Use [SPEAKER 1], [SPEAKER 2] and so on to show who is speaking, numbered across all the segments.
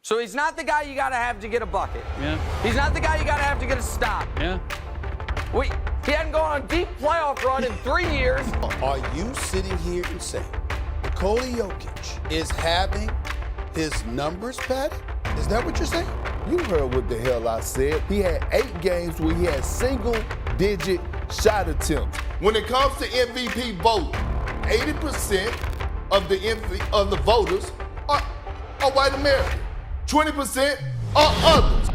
[SPEAKER 1] So he's not the guy you got to have to get a bucket.
[SPEAKER 2] Yeah.
[SPEAKER 1] He's not the guy you got to have to get a stop.
[SPEAKER 2] Yeah.
[SPEAKER 1] He hadn't gone on a deep playoff run in 3 years.
[SPEAKER 3] Are you sitting here and saying Nikola Jokic is having his numbers padded? Is that what you're saying?
[SPEAKER 4] You heard what the hell I said. He had 8 games where he had single-digit shot attempts.
[SPEAKER 3] When it comes to MVP voting, 80% of the voters are white American. 20% are others.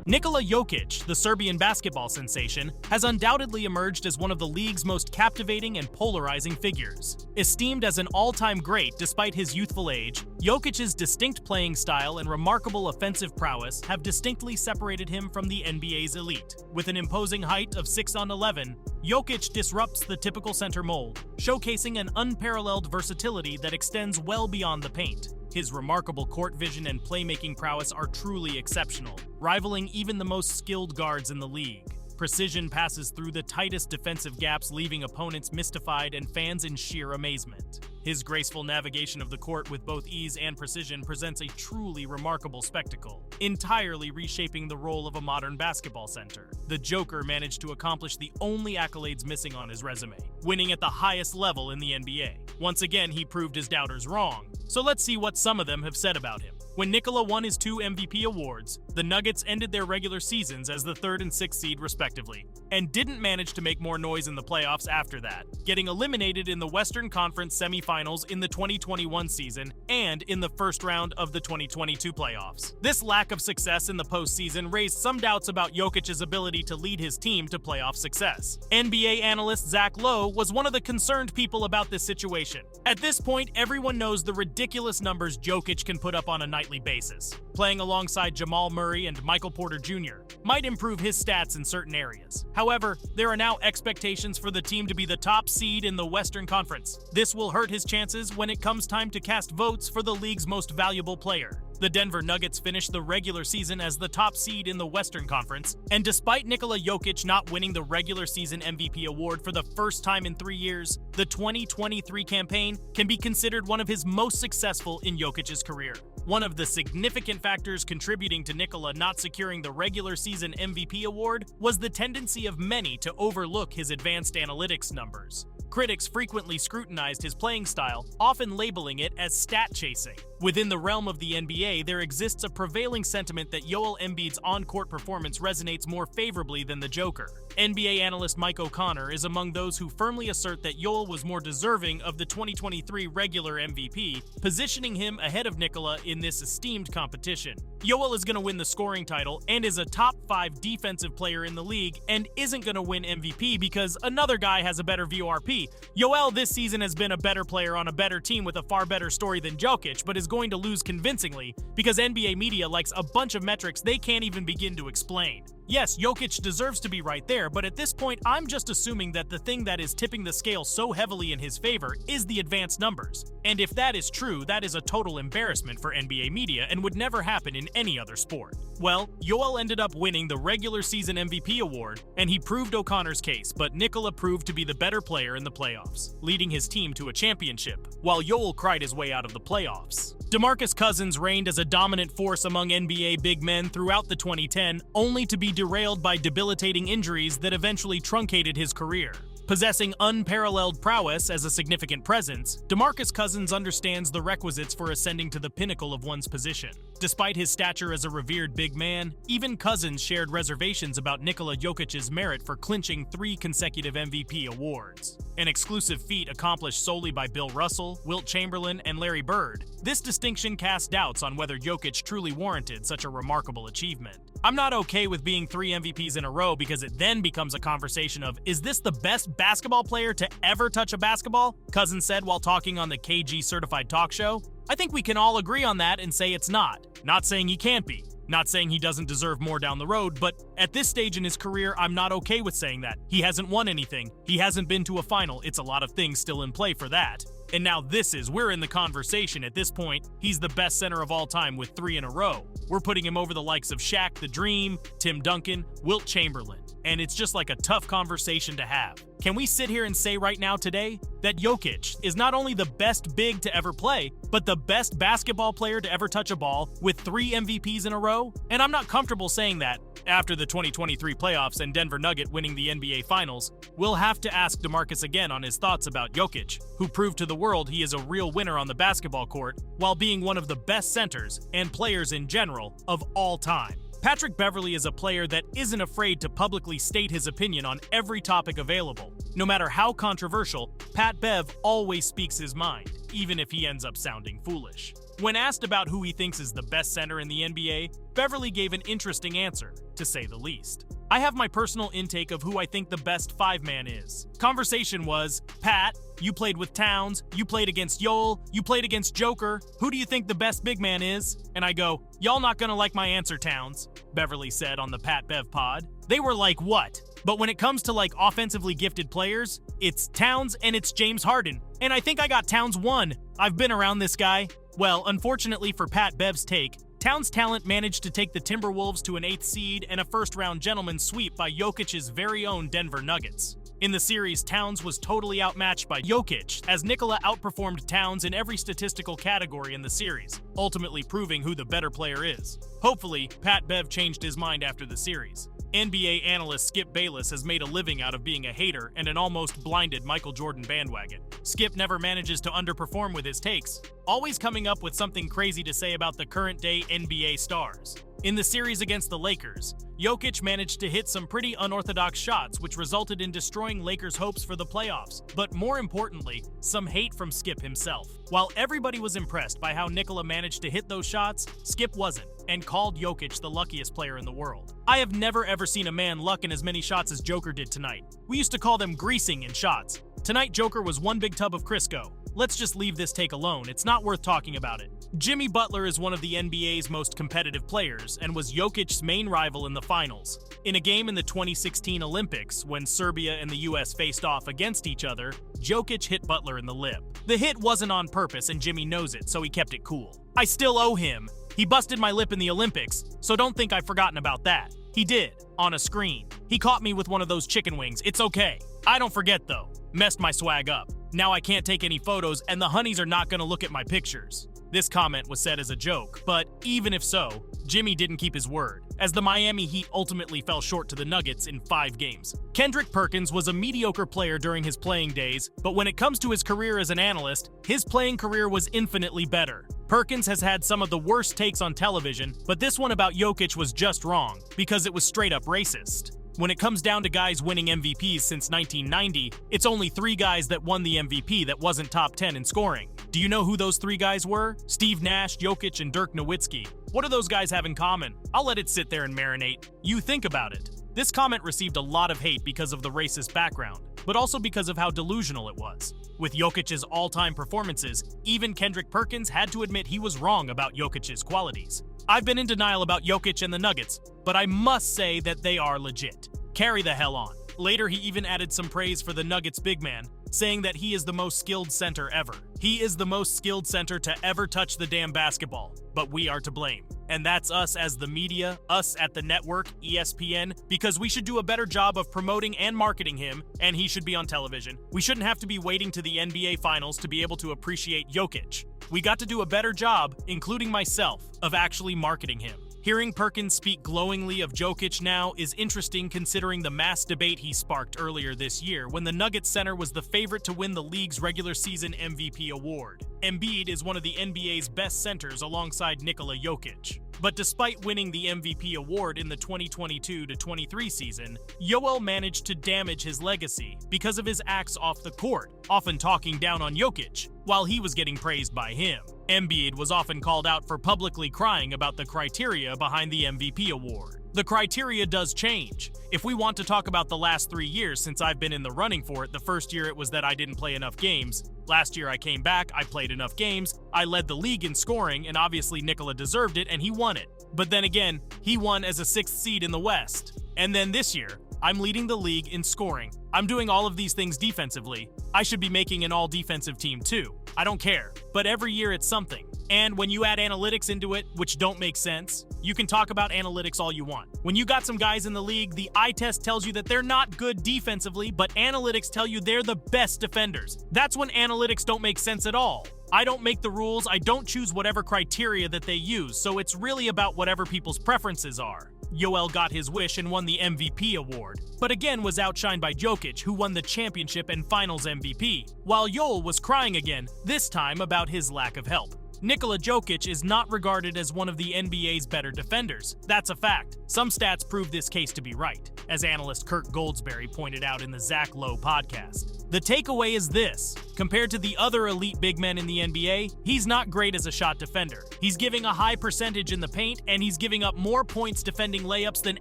[SPEAKER 5] Nikola Jokic, the Serbian basketball sensation, has undoubtedly emerged as one of the league's most captivating and polarizing figures. Esteemed as an all-time great despite his youthful age, Jokic's distinct playing style and remarkable offensive prowess have distinctly separated him from the NBA's elite. With an imposing height of 6'11", Jokic disrupts the typical center mold, showcasing an unparalleled versatility that extends well beyond the paint. His remarkable court vision and playmaking prowess are truly exceptional, rivaling even the most skilled guards in the league. Precision passes through the tightest defensive gaps, leaving opponents mystified and fans in sheer amazement. His graceful navigation of the court with both ease and precision presents a truly remarkable spectacle, entirely reshaping the role of a modern basketball center. The Joker managed to accomplish the only accolades missing on his resume, winning at the highest level in the NBA. Once again, he proved his doubters wrong. So let's see what some of them have said about him. When Nikola won his 2 MVP awards, the Nuggets ended their regular seasons as the 3rd and 6th seed respectively, and didn't manage to make more noise in the playoffs after that, getting eliminated in the Western Conference semifinals in the 2021 season and in the first round of the 2022 playoffs. This lack of success in the postseason raised some doubts about Jokic's ability to lead his team to playoff success. NBA analyst Zach Lowe was one of the concerned people about this situation. At this point, everyone knows the ridiculous numbers Jokic can put up on a nightly basis. Playing alongside Jamal Murray and Michael Porter Jr. might improve his stats in certain areas. However, there are now expectations for the team to be the top seed in the Western Conference. This will hurt his chances when it comes time to cast votes for the league's most valuable player. The Denver Nuggets finished the regular season as the top seed in the Western Conference, and despite Nikola Jokic not winning the regular season MVP award for the first time in 3 years, the 2023 campaign can be considered one of his most successful in Jokic's career. One of the significant factors contributing to Nikola not securing the regular season MVP award was the tendency of many to overlook his advanced analytics numbers. Critics frequently scrutinized his playing style, often labeling it as stat chasing. Within the realm of the NBA, there exists a prevailing sentiment that Joel Embiid's on-court performance resonates more favorably than the Joker. NBA analyst Mike O'Connor is among those who firmly assert that Joel was more deserving of the 2023 regular MVP, positioning him ahead of Nikola in this esteemed competition. Joel is going to win the scoring title and is a top 5 defensive player in the league and isn't going to win MVP because another guy has a better VORP. Joel this season has been a better player on a better team with a far better story than Jokic, but is going to lose convincingly because NBA media likes a bunch of metrics they can't even begin to explain. Yes, Jokic deserves to be right there, but at this point, I'm just assuming that the thing that is tipping the scale so heavily in his favor is the advanced numbers. And if that is true, that is a total embarrassment for NBA media and would never happen in any other sport. Well, Joel ended up winning the regular season MVP award, and he proved O'Connor's case, but Nikola proved to be the better player in the playoffs, leading his team to a championship, while Joel cried his way out of the playoffs. DeMarcus Cousins reigned as a dominant force among NBA big men throughout the 2010, only to be derailed by debilitating injuries that eventually truncated his career. Possessing unparalleled prowess as a significant presence, DeMarcus Cousins understands the requisites for ascending to the pinnacle of one's position. Despite his stature as a revered big man, even Cousins shared reservations about Nikola Jokic's merit for clinching 3 consecutive MVP awards. An exclusive feat accomplished solely by Bill Russell, Wilt Chamberlain, and Larry Bird, this distinction cast doubts on whether Jokic truly warranted such a remarkable achievement. I'm not okay with being 3 MVPs in a row because it then becomes a conversation of, is this the best basketball player to ever touch a basketball? Cousins said while talking on the KG Certified Talk Show. I think we can all agree on that and say it's not. Not saying he can't be. Not saying he doesn't deserve more down the road, but at this stage in his career, I'm not okay with saying that. He hasn't won anything. He hasn't been to a final. It's a lot of things still in play for that. And now we're in the conversation at this point. He's the best center of all time with 3 in a row. We're putting him over the likes of Shaq the Dream, Tim Duncan, Wilt Chamberlain. and it's just like a tough conversation to have. Can we sit here and say right now today that Jokic is not only the best big to ever play, but the best basketball player to ever touch a ball with 3 MVPs in a row? And I'm not comfortable saying that. After the 2023 playoffs and Denver Nugget winning the NBA Finals, we'll have to ask DeMarcus again on his thoughts about Jokic, who proved to the world he is a real winner on the basketball court while being one of the best centers and players in general of all time. Patrick Beverley is a player that isn't afraid to publicly state his opinion on every topic available. No matter how controversial, Pat Bev always speaks his mind, even if he ends up sounding foolish. When asked about who he thinks is the best center in the NBA, Beverley gave an interesting answer, to say the least. I have my personal intake of who I think the best 5-man is. Conversation was, Pat, you played with Towns, you played against Yoel, you played against Joker, who do you think the best big man is? And I go, y'all not gonna like my answer, Towns, Beverley said on the Pat Bev pod. They were like, what? But when it comes to like offensively gifted players, it's Towns and it's James Harden. And I think I got Towns 1. I've been around this guy. Well, unfortunately for Pat Bev's take, Towns' talent managed to take the Timberwolves to an 8th seed and a first-round gentleman's sweep by Jokic's very own Denver Nuggets. In the series, Towns was totally outmatched by Jokic, as Nikola outperformed Towns in every statistical category in the series, ultimately proving who the better player is. Hopefully, Pat Bev changed his mind after the series. NBA analyst Skip Bayless has made a living out of being a hater and an almost blinded Michael Jordan bandwagon. Skip never manages to underperform with his takes, always coming up with something crazy to say about the current-day NBA stars. In the series against the Lakers, Jokic managed to hit some pretty unorthodox shots which resulted in destroying Lakers' hopes for the playoffs, but more importantly, some hate from Skip himself. While everybody was impressed by how Nikola managed to hit those shots, Skip wasn't, and called Jokic the luckiest player in the world. I have never ever seen a man luck in as many shots as Joker did tonight. We used to call them greasing in shots. Tonight, Joker was one big tub of Crisco. Let's just leave this take alone, it's not worth talking about it. Jimmy Butler is one of the NBA's most competitive players and was Jokic's main rival in the finals. In a game in the 2016 Olympics, when Serbia and the US faced off against each other, Jokic hit Butler in the lip. The hit wasn't on purpose and Jimmy knows it, so he kept it cool. I still owe him. He busted my lip in the Olympics, so don't think I've forgotten about that. He did, on a screen. He caught me with one of those chicken wings, it's okay. I don't forget though. Messed my swag up. Now I can't take any photos and the honeys are not gonna look at my pictures. This comment was said as a joke, but even if so, Jimmy didn't keep his word, as the Miami Heat ultimately fell short to the Nuggets in 5 games. Kendrick Perkins was a mediocre player during his playing days, but when it comes to his career as an analyst, his playing career was infinitely better. Perkins has had some of the worst takes on television, but this one about Jokic was just wrong, because it was straight up racist. When it comes down to guys winning MVPs since 1990, it's only 3 guys that won the MVP that wasn't top 10 in scoring. Do you know who those 3 guys were? Steve Nash, Jokic, and Dirk Nowitzki. What do those guys have in common? I'll let it sit there and marinate. You think about it. This comment received a lot of hate because of the racist background, but also because of how delusional it was. With Jokic's all-time performances, even Kendrick Perkins had to admit he was wrong about Jokic's qualities. I've been in denial about Jokic and the Nuggets, but I must say that they are legit. Carry the hell on. Later, he even added some praise for the Nuggets big man, saying that he is the most skilled center ever. He is the most skilled center to ever touch the damn basketball, but we are to blame. And that's us as the media, us at the network, ESPN, because we should do a better job of promoting and marketing him, and he should be on television. We shouldn't have to be waiting to the NBA Finals to be able to appreciate Jokic. We got to do a better job, including myself, of actually marketing him. Hearing Perkins speak glowingly of Jokic now is interesting considering the mass debate he sparked earlier this year when the Nuggets center was the favorite to win the league's regular season MVP award. Embiid is one of the NBA's best centers alongside Nikola Jokic. But despite winning the MVP award in the 2022-23 season, Yoel managed to damage his legacy because of his acts off the court, often talking down on Jokic, while he was getting praised by him. Embiid was often called out for publicly crying about the criteria behind the MVP award. The criteria does change. If we want to talk about the last 3 years since I've been in the running for it, the first year it was that I didn't play enough games. Last year I came back, I played enough games, I led the league in scoring, and obviously Nikola deserved it and he won it. But then again, he won as a 6th seed in the West. And then this year, I'm leading the league in scoring. I'm doing all of these things defensively. I should be making an all-defensive team too. I don't care. But every year it's something. And when you add analytics into it, which don't make sense, you can talk about analytics all you want. When you got some guys in the league, the eye test tells you that they're not good defensively, but analytics tell you they're the best defenders. That's when analytics don't make sense at all. I don't make the rules, I don't choose whatever criteria that they use, so it's really about whatever people's preferences are. Yoel got his wish and won the MVP award, but again was outshined by Jokic, who won the championship and finals MVP, while Yoel was crying again, this time about his lack of help. Nikola Jokic is not regarded as one of the NBA's better defenders. That's a fact. Some stats prove this case to be right, as analyst Kirk Goldsberry pointed out in the Lowe podcast. The takeaway is this: compared to the other elite big men in the NBA, he's not great as a shot defender. He's giving a high percentage in the paint, and he's giving up more points defending layups than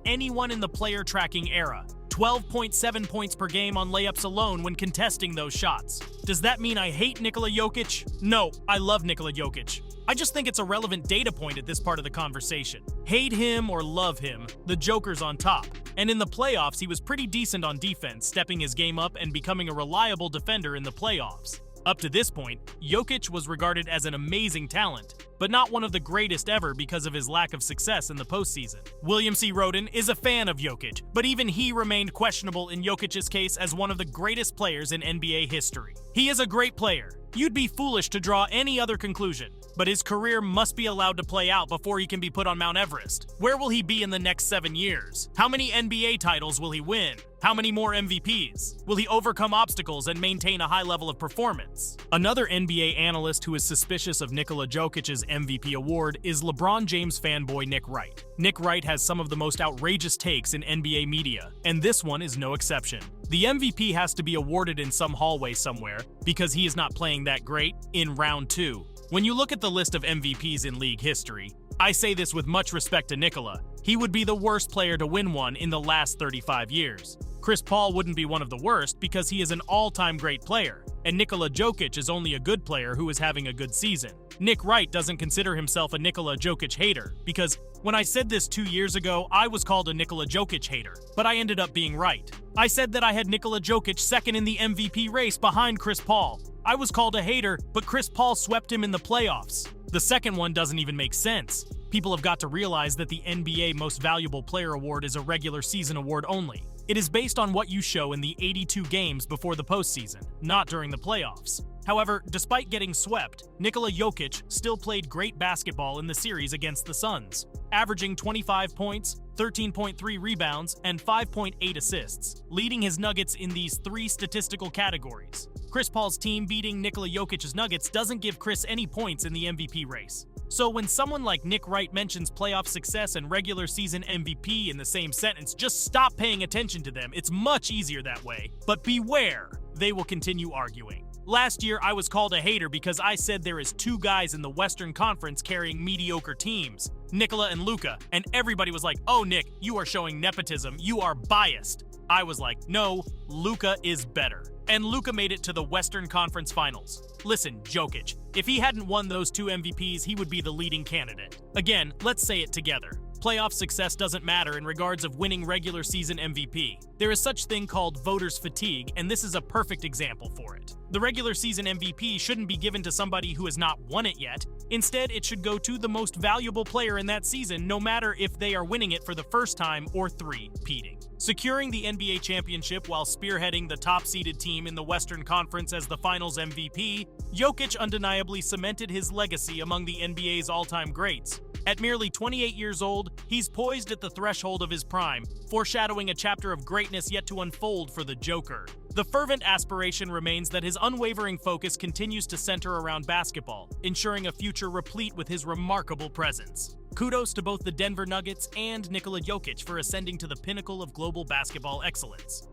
[SPEAKER 5] anyone in the player tracking era. 12.7 points per game on layups alone when contesting those shots. Does that mean I hate Nikola Jokic? No, I love Nikola Jokic. I just think it's a relevant data point at this part of the conversation. Hate him or love him, the Joker's on top. And in the playoffs, he was pretty decent on defense, stepping his game up and becoming a reliable defender in the playoffs. Up to this point, Jokic was regarded as an amazing talent, but not one of the greatest ever because of his lack of success in the postseason. William C. Roden is a fan of Jokic, but even he remained questionable in Jokic's case as one of the greatest players in NBA history. He is a great player. You'd be foolish to draw any other conclusion, but his career must be allowed to play out before he can be put on Mount Everest. Where will he be in the next 7 years? How many NBA titles will he win? How many more MVPs? Will he overcome obstacles and maintain a high level of performance? Another NBA analyst who is suspicious of Nikola Jokic's MVP award is LeBron James fanboy Nick Wright. Nick Wright has some of the most outrageous takes in NBA media, and this one is no exception. The MVP has to be awarded in some hallway somewhere because he is not playing that great in round 2. When you look at the list of MVPs in league history, I say this with much respect to Nikola, he would be the worst player to win one in the last 35 years. Chris Paul wouldn't be one of the worst because he is an all-time great player, and Nikola Jokic is only a good player who is having a good season. Nick Wright doesn't consider himself a Nikola Jokic hater, because when I said this 2 years ago, I was called a Nikola Jokic hater, but I ended up being right. I said that I had Nikola Jokic second in the MVP race behind Chris Paul. I was called a hater, but Chris Paul swept him in the playoffs. The second one doesn't even make sense. People have got to realize that the NBA Most Valuable Player Award is a regular season award only. It is based on what you show in the 82 games before the postseason, not during the playoffs. However, despite getting swept, Nikola Jokic still played great basketball in the series against the Suns, averaging 25 points, 13.3 rebounds, and 5.8 assists, leading his Nuggets in these 3 statistical categories. Chris Paul's team beating Nikola Jokic's Nuggets doesn't give Chris any points in the MVP race. So when someone like Nick Wright mentions playoff success and regular season MVP in the same sentence, just stop paying attention to them. It's much easier that way. But beware, they will continue arguing. Last year, I was called a hater because I said there is 2 guys in the Western Conference carrying mediocre teams, Nikola and Luka, and everybody was like, "Oh Nick, you are showing nepotism, you are biased." I was like, no, Luka is better. And Luka made it to the Western Conference Finals. Listen, Jokic, if he hadn't won those 2 MVPs, he would be the leading candidate. Again, let's say it together. Playoff success doesn't matter in regards of winning regular season MVP. There is such thing called voters' fatigue, and this is a perfect example for it. The regular season MVP shouldn't be given to somebody who has not won it yet. Instead, it should go to the most valuable player in that season, no matter if they are winning it for the first time or 3-peating. Securing the NBA championship while spearheading the top-seeded team in the Western Conference as the Finals MVP, Jokic undeniably cemented his legacy among the NBA's all-time greats. At merely 28 years old, he's poised at the threshold of his prime, foreshadowing a chapter of greatness yet to unfold for the Joker. The fervent aspiration remains that his unwavering focus continues to center around basketball, ensuring a future replete with his remarkable presence. Kudos to both the Denver Nuggets and Nikola Jokic for ascending to the pinnacle of global basketball excellence.